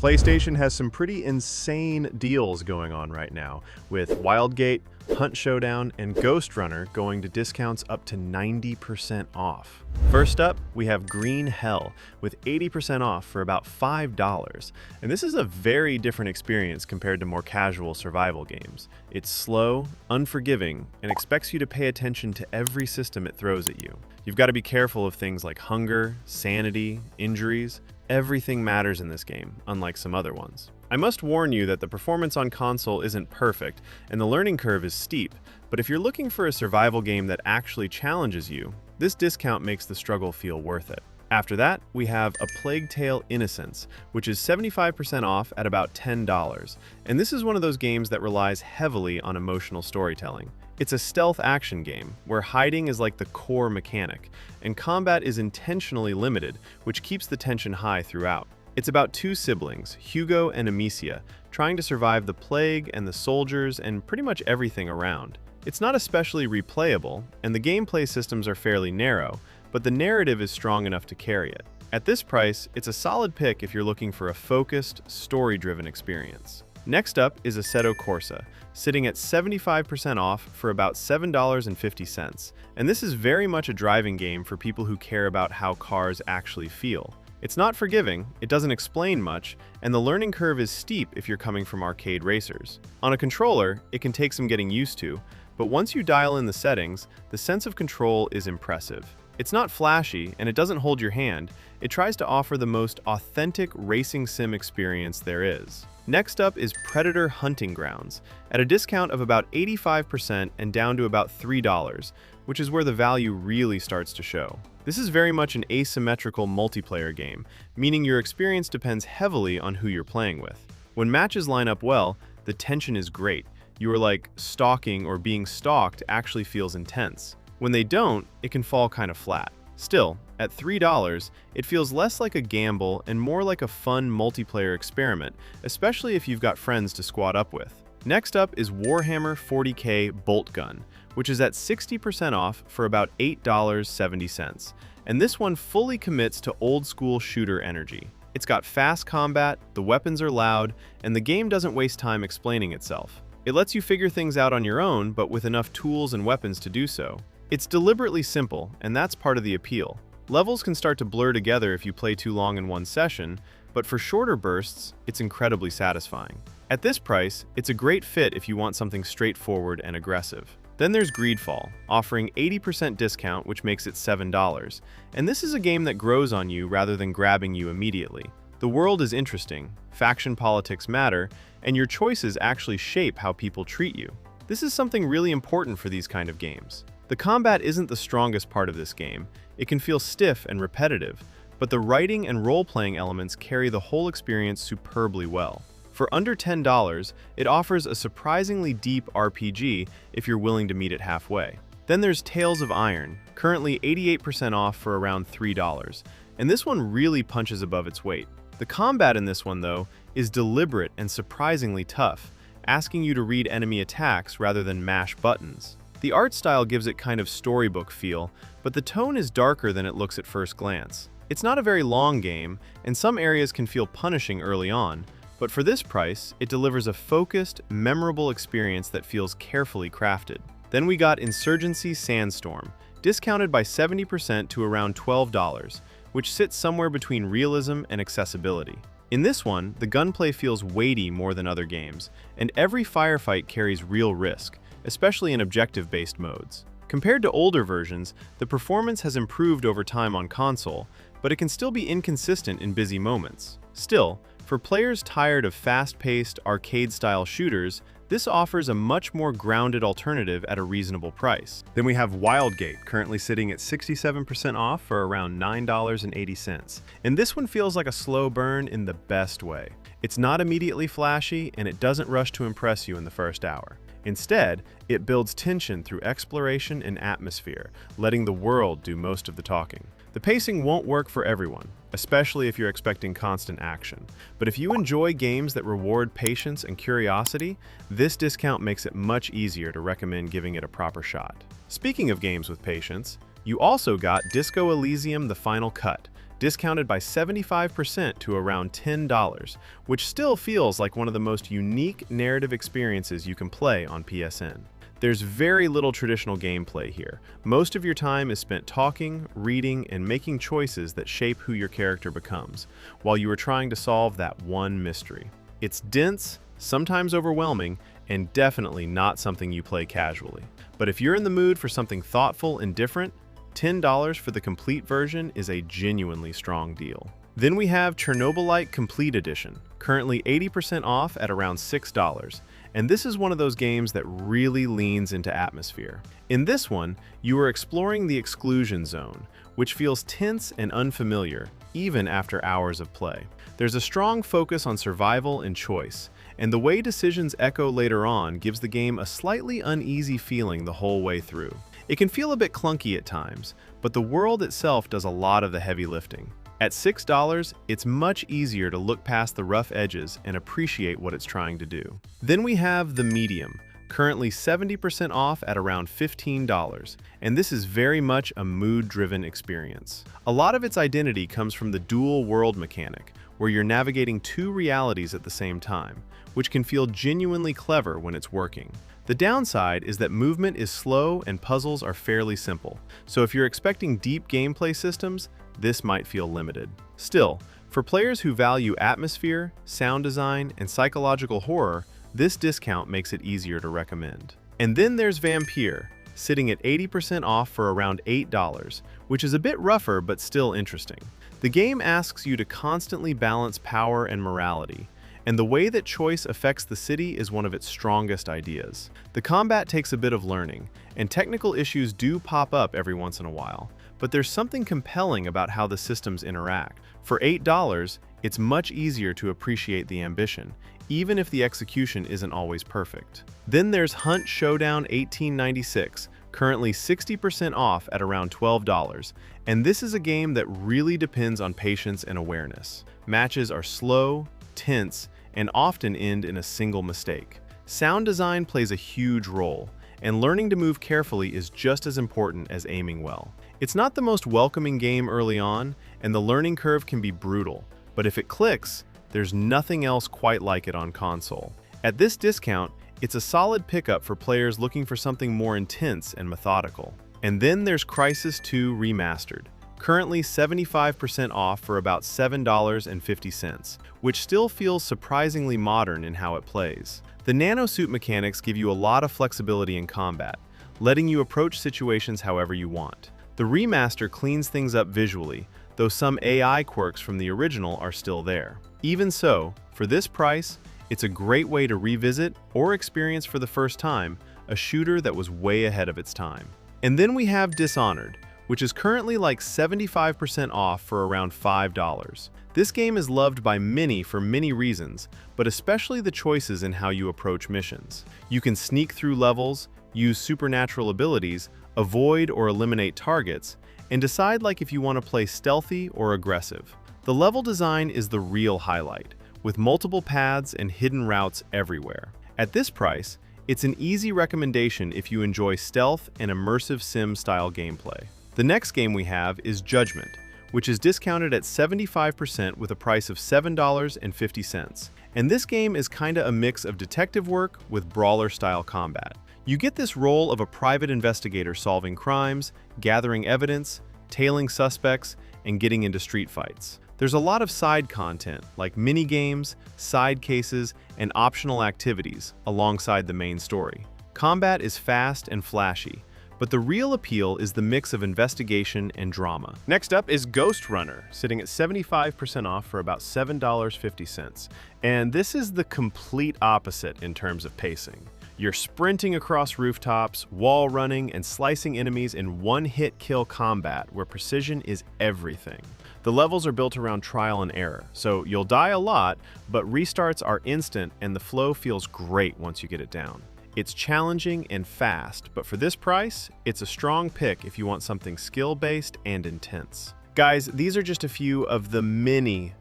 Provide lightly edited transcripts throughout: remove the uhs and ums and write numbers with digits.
PlayStation has some pretty insane deals going on right now, with Wildgate, Hunt Showdown, and Ghostrunner going to discounts up to 90% off. First up, we have Green Hell with 80% off for about $5. And this is a very different experience compared to more casual survival games. It's slow, unforgiving, and expects you to pay attention to every system it throws at you. You've got to be careful of things like hunger, sanity, injuries. Everything matters in this game, unlike some other ones. I must warn you that the performance on console isn't perfect, and the learning curve is steep, but if you're looking for a survival game that actually challenges you, this discount makes the struggle feel worth it. After that, we have A Plague Tale: Innocence, which is 75% off at about $10, and this is one of those games that relies heavily on emotional storytelling. It's a stealth action game, where hiding is like the core mechanic, and combat is intentionally limited, which keeps the tension high throughout. It's about two siblings, Hugo and Amicia, trying to survive the plague and the soldiers and pretty much everything around. It's not especially replayable, and the gameplay systems are fairly narrow, but the narrative is strong enough to carry it. At this price, it's a solid pick if you're looking for a focused, story-driven experience. Next up is Assetto Corsa, sitting at 75% off for about $7.50, and this is very much a driving game for people who care about how cars actually feel. It's not forgiving, it doesn't explain much, and the learning curve is steep if you're coming from arcade racers. On a controller, it can take some getting used to, but once you dial in the settings, the sense of control is impressive. It's not flashy, and it doesn't hold your hand. It tries to offer the most authentic racing sim experience there is. Next up is Predator Hunting Grounds, at a discount of about 85% and down to about $3, which is where the value really starts to show. This is very much an asymmetrical multiplayer game, meaning your experience depends heavily on who you're playing with. When matches line up well, the tension is great. You are like stalking or being stalked actually feels intense. When they don't, it can fall kind of flat. Still, at $3, it feels less like a gamble and more like a fun multiplayer experiment, especially if you've got friends to squad up with. Next up is Warhammer 40k Boltgun, which is at 60% off for about $8.70, and this one fully commits to old-school shooter energy. It's got fast combat, the weapons are loud, and the game doesn't waste time explaining itself. It lets you figure things out on your own, but with enough tools and weapons to do so. It's deliberately simple, and that's part of the appeal. Levels can start to blur together if you play too long in one session, but for shorter bursts, it's incredibly satisfying. At this price, it's a great fit if you want something straightforward and aggressive. Then there's Greedfall, offering 80% discount, which makes it $7, and this is a game that grows on you rather than grabbing you immediately. The world is interesting, faction politics matter, and your choices actually shape how people treat you. This is something really important for these kind of games. The combat isn't the strongest part of this game. It can feel stiff and repetitive, but the writing and role-playing elements carry the whole experience superbly well. For under $10, it offers a surprisingly deep RPG if you're willing to meet it halfway. Then there's Tales of Iron, currently 88% off for around $3, and this one really punches above its weight. The combat in this one, though, is deliberate and surprisingly tough, asking you to read enemy attacks rather than mash buttons. The art style gives it kind of storybook feel, but the tone is darker than it looks at first glance. It's not a very long game, and some areas can feel punishing early on, but for this price, it delivers a focused, memorable experience that feels carefully crafted. Then we got Insurgency Sandstorm, discounted by 70% to around $12, which sits somewhere between realism and accessibility. In this one, the gunplay feels weighty more than other games, and every firefight carries real risk, especially in objective-based modes. Compared to older versions, the performance has improved over time on console, but it can still be inconsistent in busy moments. Still, for players tired of fast-paced, arcade-style shooters, this offers a much more grounded alternative at a reasonable price. Then we have Wildgate, currently sitting at 67% off for around $9.80. And this one feels like a slow burn in the best way. It's not immediately flashy, and it doesn't rush to impress you in the first hour. Instead, it builds tension through exploration and atmosphere, letting the world do most of the talking. The pacing won't work for everyone, especially if you're expecting constant action. But if you enjoy games that reward patience and curiosity, this discount makes it much easier to recommend giving it a proper shot. Speaking of games with patience, you also got Disco Elysium: The Final Cut, discounted by 75% to around $10, which still feels like one of the most unique narrative experiences you can play on PSN. There's very little traditional gameplay here. Most of your time is spent talking, reading, and making choices that shape who your character becomes, while you are trying to solve that one mystery. It's dense, sometimes overwhelming, and definitely not something you play casually. But if you're in the mood for something thoughtful and different, $10 for the complete version is a genuinely strong deal. Then we have Chernobylite Complete Edition, currently 80% off at around $6, and this is one of those games that really leans into atmosphere. In this one, you are exploring the exclusion zone, which feels tense and unfamiliar, even after hours of play. There's a strong focus on survival and choice, and the way decisions echo later on gives the game a slightly uneasy feeling the whole way through. It can feel a bit clunky at times, but the world itself does a lot of the heavy lifting. At $6, it's much easier to look past the rough edges and appreciate what it's trying to do. Then we have The Medium, currently 70% off at around $15, and this is very much a mood-driven experience. A lot of its identity comes from the dual world mechanic, where you're navigating two realities at the same time, which can feel genuinely clever when it's working. The downside is that movement is slow and puzzles are fairly simple, so if you're expecting deep gameplay systems, this might feel limited. Still, for players who value atmosphere, sound design, and psychological horror, this discount makes it easier to recommend. And then there's Vampyr, sitting at 80% off for around $8, which is a bit rougher but still interesting. The game asks you to constantly balance power and morality, and the way that choice affects the city is one of its strongest ideas. The combat takes a bit of learning, and technical issues do pop up every once in a while, but there's something compelling about how the systems interact. For $8, it's much easier to appreciate the ambition, even if the execution isn't always perfect. Then there's Hunt Showdown 1896, currently 60% off at around $12, and this is a game that really depends on patience and awareness. Matches are slow, tense, and often end in a single mistake. Sound design plays a huge role, and learning to move carefully is just as important as aiming well. It's not the most welcoming game early on, and the learning curve can be brutal, but if it clicks, there's nothing else quite like it on console. At this discount, it's a solid pickup for players looking for something more intense and methodical. And then there's Crysis 2 Remastered, currently 75% off for about $7.50, which still feels surprisingly modern in how it plays. The nanosuit mechanics give you a lot of flexibility in combat, letting you approach situations however you want. The remaster cleans things up visually, though some AI quirks from the original are still there. Even so, for this price, it's a great way to revisit or experience for the first time a shooter that was way ahead of its time. And then we have Dishonored, which is currently like 75% off for around $5. This game is loved by many for many reasons, but especially the choices in how you approach missions. You can sneak through levels, use supernatural abilities, avoid or eliminate targets, and decide like if you want to play stealthy or aggressive. The level design is the real highlight, with multiple paths and hidden routes everywhere. At this price, it's an easy recommendation if you enjoy stealth and immersive sim-style gameplay. The next game we have is Judgment, which is discounted at 75% with a price of $7.50. And this game is kinda a mix of detective work with brawler-style combat. You get this role of a private investigator solving crimes, gathering evidence, tailing suspects, and getting into street fights. There's a lot of side content, like mini-games, side cases, and optional activities, alongside the main story. Combat is fast and flashy, but the real appeal is the mix of investigation and drama. Next up is Ghostrunner, sitting at 75% off for about $7.50. And this is the complete opposite in terms of pacing. You're sprinting across rooftops, wall running, and slicing enemies in one-hit kill combat where precision is everything. The levels are built around trial and error, so you'll die a lot, but restarts are instant and the flow feels great once you get it down. It's challenging and fast, but for this price, it's a strong pick if you want something skill-based and intense. Guys, these are just a few of the many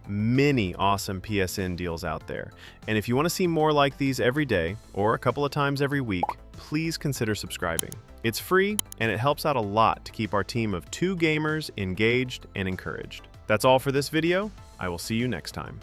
awesome PSN deals out there. And if you want to see more like these every day, or a couple of times every week, please consider subscribing. It's free, and it helps out a lot to keep our team of 2 gamers engaged and encouraged. That's all for this video. I will see you next time.